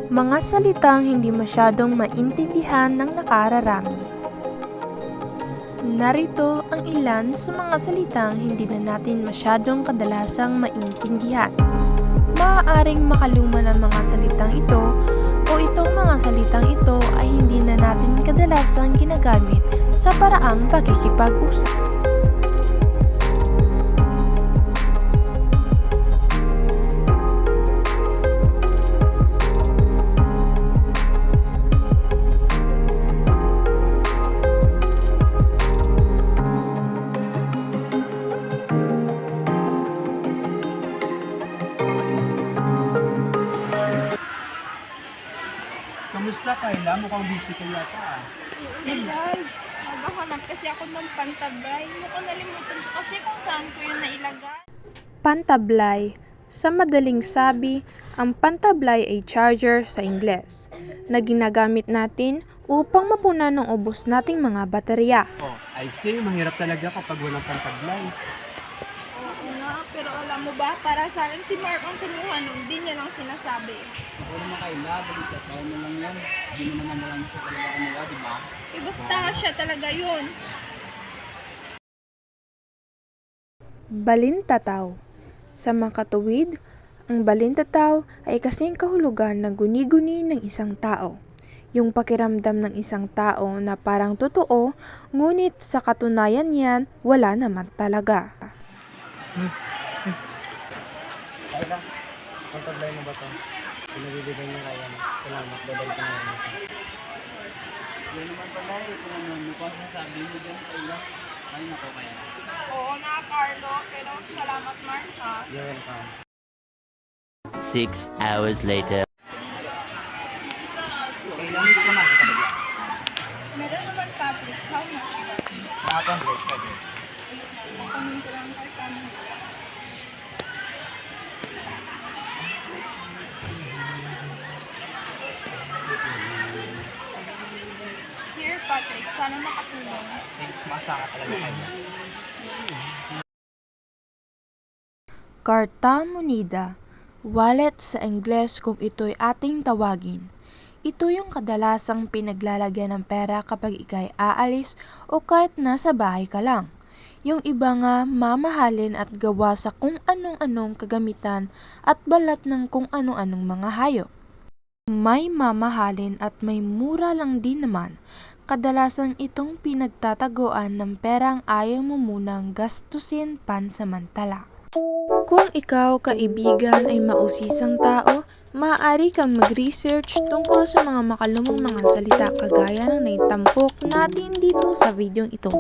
Mga salitang hindi masyadong maintindihan ng nakararami. Narito ang ilan sa mga salitang hindi na natin masyadong kadalasang maintindihan. Maaaring makaluma ng mga salitang ito o itong mga salitang ito ay hindi na natin kadalasang ginagamit sa paraang pakikipag-usap. Kamusta, Kayla? Mukhang busy ka yata. Idol, maghahanap kasi ako ng pantablay. Mukhang nalimutan ko kasi kung saan ko yun nailagay. Pantablay. Sa madaling sabi, ang pantablay ay charger sa Ingles na ginagamit natin upang mapunan ng ubos nating mga baterya. Oh, I see. Mahirap talaga kapag walang pantaglay. Oo nga, pero alam mo ba, para sa akin si Mark ang kumuha nun, di niya lang sinasabi. Ako naman, Kayla. Balik ka mo lang yan. Hindi mo naman alam sa talaga kumuha, di ba? Eh basta siya talaga yun. Balintataw. Sa makatuwid, ang balintataw ay kasing kahulugan ng guni-guni ng isang tao. Yung pakiramdam ng isang tao na parang totoo, ngunit sa katunayan yan, wala naman talaga. Kayla, pantaglay mo ba ito? Pinabibigay niya kaya mo. Salamat, babalik ka na lang ito. Yan naman pala, ito naman. Mukhang sasabi mo dyan, Kayla. Ay, nako, Kayla. Oo na, Carlo, pero salamat Mark ha. You're welcome. 6 hours later. Kayla, miss ko na. Meron naman Patrick, how much? Nakapang break ka din. Kunin ko lang kay Pam. Here, Patrick, sana makatulong. Thanks, masaka talaga, Kayla. Carta moneda, wallet sa Ingles kung ito'y ating tawagin. Ito yung kadalasang pinaglalagyan ng pera kapag ika'y aalis o kahit nasa bahay ka lang. Yung iba nga mamahalin at gawa sa kung anong-anong kagamitan at balat ng kung anong-anong mga hayop. May mamahalin at may mura lang din naman. Kadalasang itong pinagtataguan ng perang ayaw mo munang gastusin pansamantala. Kung ikaw, kaibigan, ay mausisang tao, maaari kang mag-research tungkol sa mga makalumang mga salita kagaya ng naitampok natin dito sa videong ito.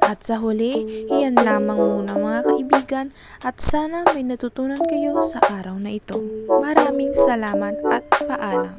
At sa huli, iyan lamang muna mga kaibigan at sana may natutunan kayo sa araw na ito. Maraming salamat at paalam.